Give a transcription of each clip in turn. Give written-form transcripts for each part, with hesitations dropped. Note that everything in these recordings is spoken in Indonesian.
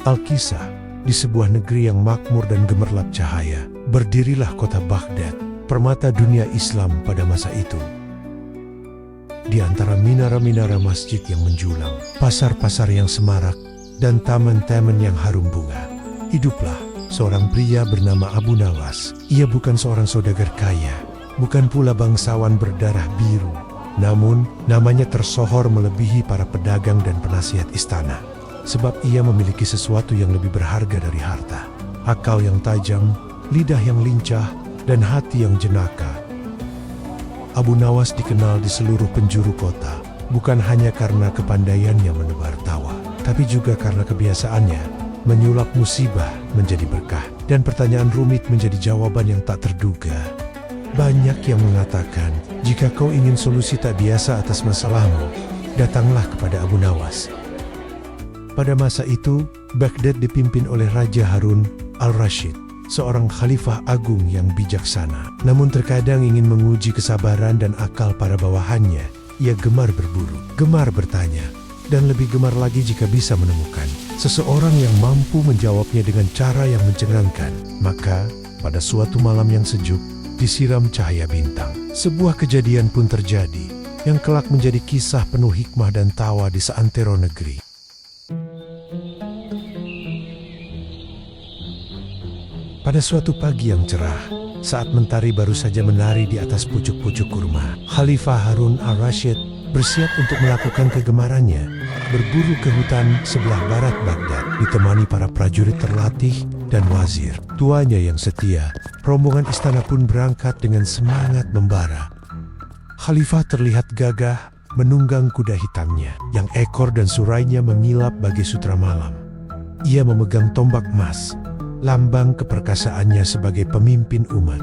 Al-Kisah, di sebuah negeri yang makmur dan gemerlap cahaya, berdirilah kota Baghdad, permata dunia Islam pada masa itu. Di antara minara-minara masjid yang menjulang, pasar-pasar yang semarak, dan taman-taman yang harum bunga, hiduplah seorang pria bernama Abu Nawas. Ia bukan seorang saudagar kaya, bukan pula bangsawan berdarah biru, namun namanya tersohor melebihi para pedagang dan penasihat istana. Sebab ia memiliki sesuatu yang lebih berharga dari harta: akal yang tajam, lidah yang lincah, dan hati yang jenaka. Abu Nawas dikenal di seluruh penjuru kota, bukan hanya karena kepandaiannya menebar tawa, tapi juga karena kebiasaannya menyulap musibah menjadi berkah, dan pertanyaan rumit menjadi jawaban yang tak terduga. Banyak yang mengatakan, jika kau ingin solusi tak biasa atas masalahmu, datanglah kepada Abu Nawas. Pada masa itu, Baghdad dipimpin oleh Raja Harun al-Rashid, seorang khalifah agung yang bijaksana. Namun terkadang ingin menguji kesabaran dan akal para bawahannya, ia gemar berburu, gemar bertanya, dan lebih gemar lagi jika bisa menemukan seseorang yang mampu menjawabnya dengan cara yang mencengangkan. Maka, pada suatu malam yang sejuk, disiram cahaya bintang, sebuah kejadian pun terjadi, yang kelak menjadi kisah penuh hikmah dan tawa di seantero negeri. Pada suatu pagi yang cerah, saat mentari baru saja menari di atas pucuk-pucuk kurma, Khalifah Harun al-Rashid bersiap untuk melakukan kegemarannya, berburu ke hutan sebelah barat Baghdad, ditemani para prajurit terlatih dan wazir tuanya yang setia. Rombongan istana pun berangkat dengan semangat membara. Khalifah terlihat gagah menunggang kuda hitamnya, yang ekor dan surainya mengilap bagai sutra malam. Ia memegang tombak emas, lambang keperkasaannya sebagai pemimpin umat.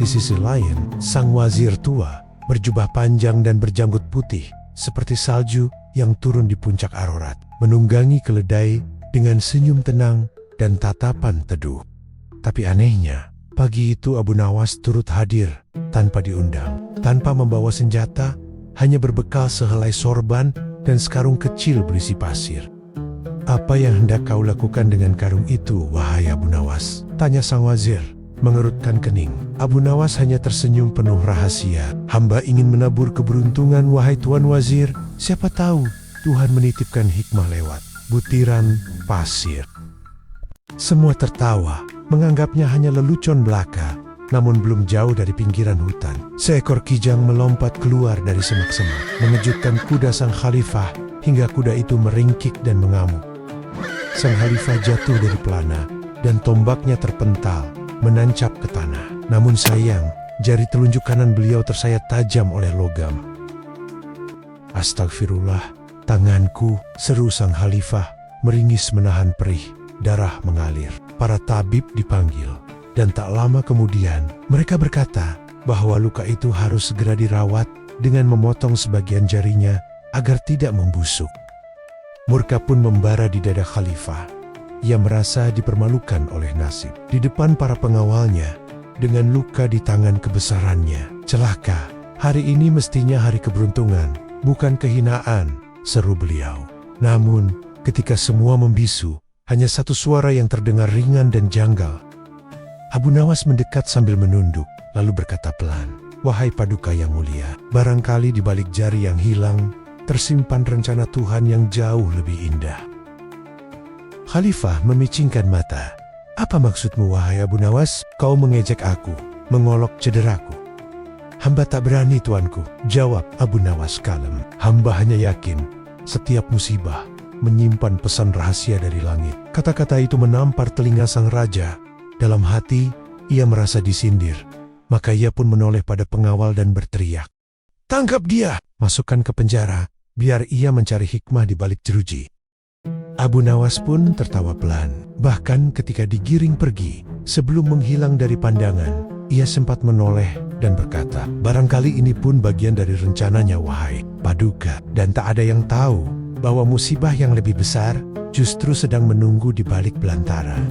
Di sisi lain, sang wazir tua berjubah panjang dan berjanggut putih seperti salju yang turun di puncak Ararat, menunggangi keledai dengan senyum tenang dan tatapan teduh. Tapi anehnya, pagi itu Abu Nawas turut hadir tanpa diundang, tanpa membawa senjata, hanya berbekal sehelai sorban dan sekarung kecil berisi pasir. "Apa yang hendak kau lakukan dengan karung itu, wahai Abu Nawas?" tanya sang wazir, mengerutkan kening. Abu Nawas hanya tersenyum penuh rahasia. "Hamba ingin menabur keberuntungan, wahai Tuan Wazir. Siapa tahu Tuhan menitipkan hikmah lewat butiran pasir." Semua tertawa, menganggapnya hanya lelucon belaka. Namun belum jauh dari pinggiran hutan, seekor kijang melompat keluar dari semak-semak, mengejutkan kuda sang khalifah hingga kuda itu meringkik dan mengamuk. Sang khalifah jatuh dari pelana dan tombaknya terpental, menancap ke tanah. Namun sayang, jari telunjuk kanan beliau tersayat tajam oleh logam. "Astagfirullah, tanganku," seru sang khalifah, meringis menahan perih, darah mengalir. Para tabib dipanggil, dan tak lama kemudian mereka berkata bahwa luka itu harus segera dirawat dengan memotong sebagian jarinya agar tidak membusuk. Murka pun membara di dada khalifah. Ia merasa dipermalukan oleh nasib di depan para pengawalnya dengan luka di tangan kebesarannya. "Celaka, hari ini mestinya hari keberuntungan, bukan kehinaan," seru beliau. Namun, ketika semua membisu, hanya satu suara yang terdengar ringan dan janggal. Abu Nawas mendekat sambil menunduk, lalu berkata pelan, "Wahai Paduka yang mulia, barangkali di balik jari yang hilang tersimpan rencana Tuhan yang jauh lebih indah." Khalifah memicingkan mata. "Apa maksudmu, wahai Abu Nawas? Kau mengejek aku, mengolok cederaku." "Hamba tak berani, tuanku," jawab Abu Nawas kalem. "Hamba hanya yakin setiap musibah menyimpan pesan rahasia dari langit." Kata-kata itu menampar telinga sang raja. Dalam hati, ia merasa disindir. Maka ia pun menoleh pada pengawal dan berteriak, "Tangkap dia! Masukkan ke penjara, biar ia mencari hikmah di balik jeruji." Abu Nawas pun tertawa pelan. Bahkan ketika digiring pergi, sebelum menghilang dari pandangan, ia sempat menoleh dan berkata, "Barangkali ini pun bagian dari rencananya, wahai Paduka. Dan tak ada yang tahu bahwa musibah yang lebih besar justru sedang menunggu di balik belantara."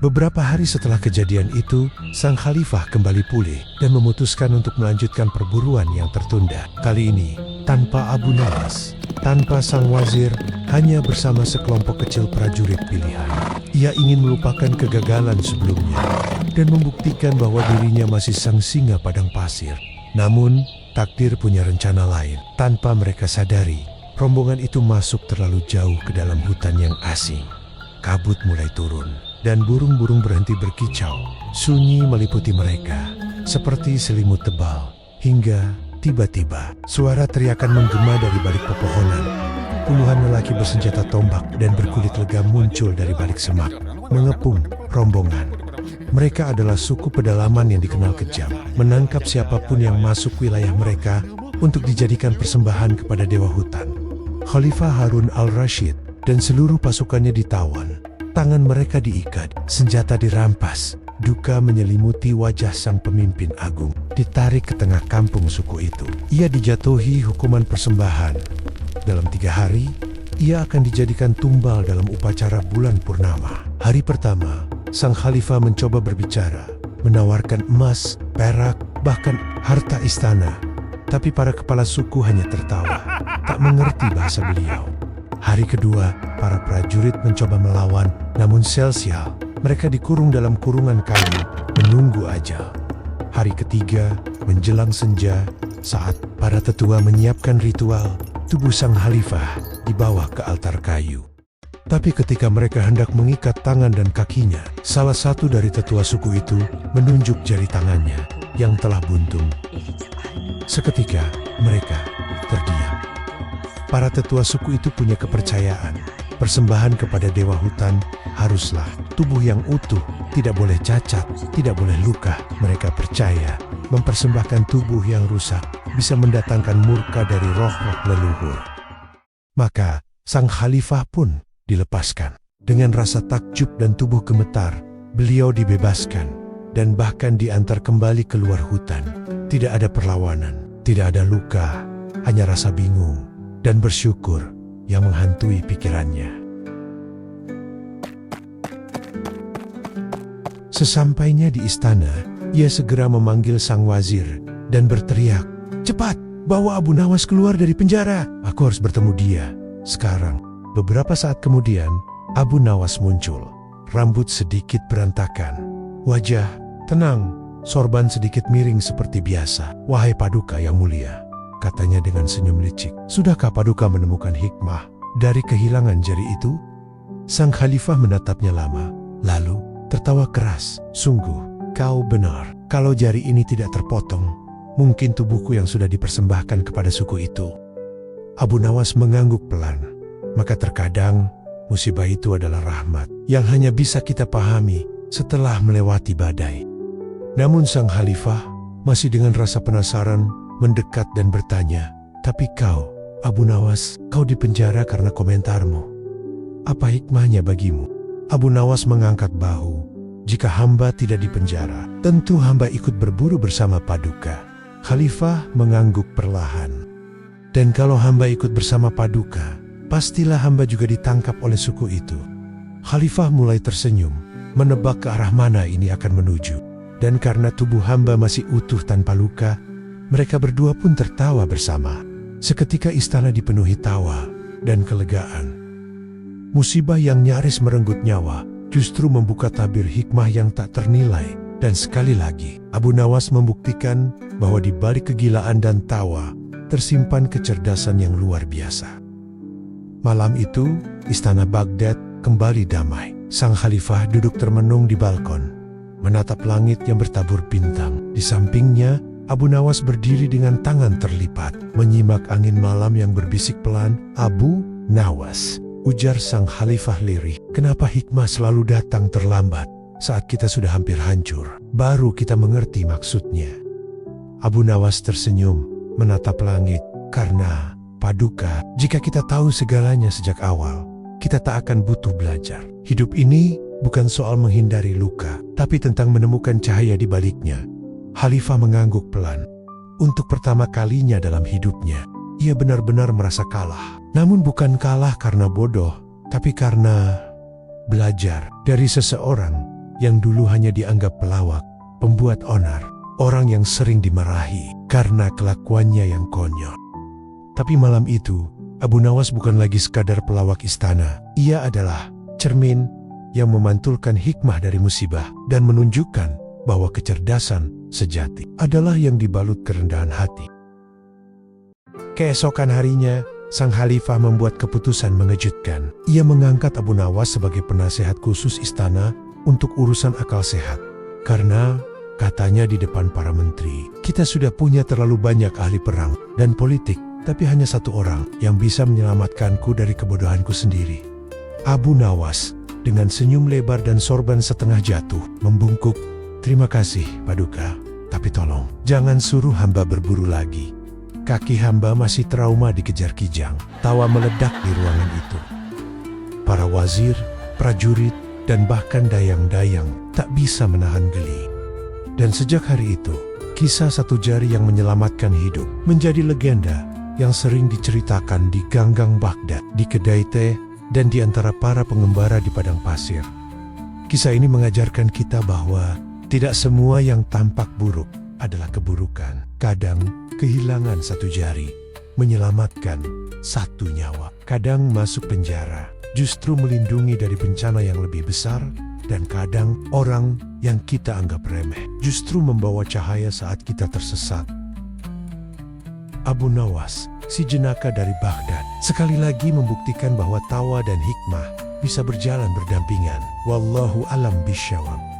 Beberapa hari setelah kejadian itu, sang khalifah kembali pulih dan memutuskan untuk melanjutkan perburuan yang tertunda. Kali ini, tanpa Abu Nawas. tanpa sang wazir, hanya bersama sekelompok kecil prajurit pilihan. Ia ingin melupakan kegagalan sebelumnya dan membuktikan bahwa dirinya masih sang singa padang pasir. Namun, takdir punya rencana lain. Tanpa mereka sadari, rombongan itu masuk terlalu jauh ke dalam hutan yang asing. Kabut mulai turun, dan burung-burung berhenti berkicau. Sunyi meliputi mereka, seperti selimut tebal, hingga tiba-tiba suara teriakan menggema dari balik pepohonan. Puluhan lelaki bersenjata tombak dan berkulit legam muncul dari balik semak, mengepung rombongan. Mereka adalah suku pedalaman yang dikenal kejam, menangkap siapapun yang masuk wilayah mereka untuk dijadikan persembahan kepada dewa hutan. Khalifah Harun al-Rashid dan seluruh pasukannya ditawan, tangan mereka diikat, senjata dirampas. Duka menyelimuti wajah sang pemimpin agung, ditarik ke tengah kampung suku itu. Ia dijatuhi hukuman persembahan. Dalam 3 hari, ia akan dijadikan tumbal dalam upacara bulan purnama. Hari pertama, sang khalifah mencoba berbicara, menawarkan emas, perak, bahkan harta istana. Tapi para kepala suku hanya tertawa, tak mengerti bahasa beliau. Hari kedua, para prajurit mencoba melawan, namun sial-sial. Mereka dikurung dalam kurungan kayu, menunggu ajal. Hari ketiga, menjelang senja, saat para tetua menyiapkan ritual, tubuh sang khalifah dibawa ke altar kayu. Tapi ketika mereka hendak mengikat tangan dan kakinya, salah satu dari tetua suku itu menunjuk jari tangannya yang telah buntung. Seketika, mereka terdiam. Para tetua suku itu punya kepercayaan, persembahan kepada dewa hutan haruslah tubuh yang utuh, tidak boleh cacat, tidak boleh luka. Mereka percaya mempersembahkan tubuh yang rusak bisa mendatangkan murka dari roh-roh leluhur. Maka sang khalifah pun dilepaskan. Dengan rasa takjub dan tubuh gemetar, beliau dibebaskan dan bahkan diantar kembali keluar hutan. Tidak ada perlawanan, tidak ada luka, hanya rasa bingung dan bersyukur yang menghantui pikirannya. Sesampainya di istana, ia segera memanggil sang wazir dan berteriak, "Cepat, bawa Abu Nawas keluar dari penjara. Aku harus bertemu dia sekarang." Beberapa saat kemudian, Abu Nawas muncul, rambut sedikit berantakan, wajah tenang, sorban sedikit miring seperti biasa. "Wahai Paduka yang mulia," katanya dengan senyum licik, "sudahkah Paduka menemukan hikmah dari kehilangan jari itu?" Sang khalifah menatapnya lama, lalu tertawa keras. "Sungguh, kau benar. Kalau jari ini tidak terpotong, mungkin tubuhku yang sudah dipersembahkan kepada suku itu." Abu Nawas mengangguk pelan. Maka terkadang musibah itu adalah rahmat yang hanya bisa kita pahami setelah melewati badai. Namun sang khalifah masih dengan rasa penasaran mendekat dan bertanya, "Tapi kau, Abu Nawas, kau dipenjara karena komentarmu. Apa hikmahnya bagimu?" Abu Nawas mengangkat bahu. "Jika hamba tidak dipenjara, tentu hamba ikut berburu bersama Paduka." Khalifah mengangguk perlahan. "Dan kalau hamba ikut bersama Paduka, pastilah hamba juga ditangkap oleh suku itu." Khalifah mulai tersenyum, menebak ke arah mana ini akan menuju. Dan karena tubuh hamba masih utuh tanpa luka, mereka berdua pun tertawa bersama. Seketika istana dipenuhi tawa dan kelegaan. Musibah yang nyaris merenggut nyawa justru membuka tabir hikmah yang tak ternilai. Dan sekali lagi, Abu Nawas membuktikan bahwa di balik kegilaan dan tawa tersimpan kecerdasan yang luar biasa. Malam itu, istana Baghdad kembali damai. Sang khalifah duduk termenung di balkon, menatap langit yang bertabur bintang. Di sampingnya, Abu Nawas berdiri dengan tangan terlipat, menyimak angin malam yang berbisik pelan. "Abu Nawas," ujar sang khalifah lirih, "kenapa hikmah selalu datang terlambat? Saat kita sudah hampir hancur, baru kita mengerti maksudnya." Abu Nawas tersenyum, menatap langit, "Karena Paduka, jika kita tahu segalanya sejak awal, kita tak akan butuh belajar. Hidup ini bukan soal menghindari luka, tapi tentang menemukan cahaya di baliknya." Khalifah mengangguk pelan. Untuk pertama kalinya dalam hidupnya, ia benar-benar merasa kalah. Namun bukan kalah karena bodoh, tapi karena belajar dari seseorang yang dulu hanya dianggap pelawak, pembuat onar, orang yang sering dimarahi karena kelakuannya yang konyol. Tapi malam itu, Abu Nawas bukan lagi sekadar pelawak istana. Ia adalah cermin yang memantulkan hikmah dari musibah dan menunjukkan bahwa kecerdasan sejati adalah yang dibalut kerendahan hati. Keesokan harinya, sang khalifah membuat keputusan mengejutkan. Ia mengangkat Abu Nawas sebagai penasehat khusus istana untuk urusan akal sehat. Karena, katanya di depan para menteri, kita sudah punya terlalu banyak ahli perang dan politik, tapi hanya satu orang yang bisa menyelamatkanku dari kebodohanku sendiri. Abu Nawas, dengan senyum lebar dan sorban setengah jatuh, membungkuk, "Terima kasih, Paduka, tapi tolong, jangan suruh hamba berburu lagi." Kaki hamba masih trauma dikejar kijang. Tawa meledak di ruangan itu. Para wazir, prajurit, dan bahkan dayang-dayang tak bisa menahan geli. Dan sejak hari itu, kisah satu jari yang menyelamatkan hidup menjadi legenda yang sering diceritakan di gang-gang Baghdad, di kedai teh, dan di antara para pengembara di padang pasir. Kisah ini mengajarkan kita bahwa tidak semua yang tampak buruk adalah keburukan. Kadang, kehilangan satu jari menyelamatkan satu nyawa. Kadang masuk penjara justru melindungi dari bencana yang lebih besar, dan kadang orang yang kita anggap remeh justru membawa cahaya saat kita tersesat. Abu Nawas, si jenaka dari Baghdad, sekali lagi membuktikan bahwa tawa dan hikmah bisa berjalan berdampingan. Wallahu alam bisyawab.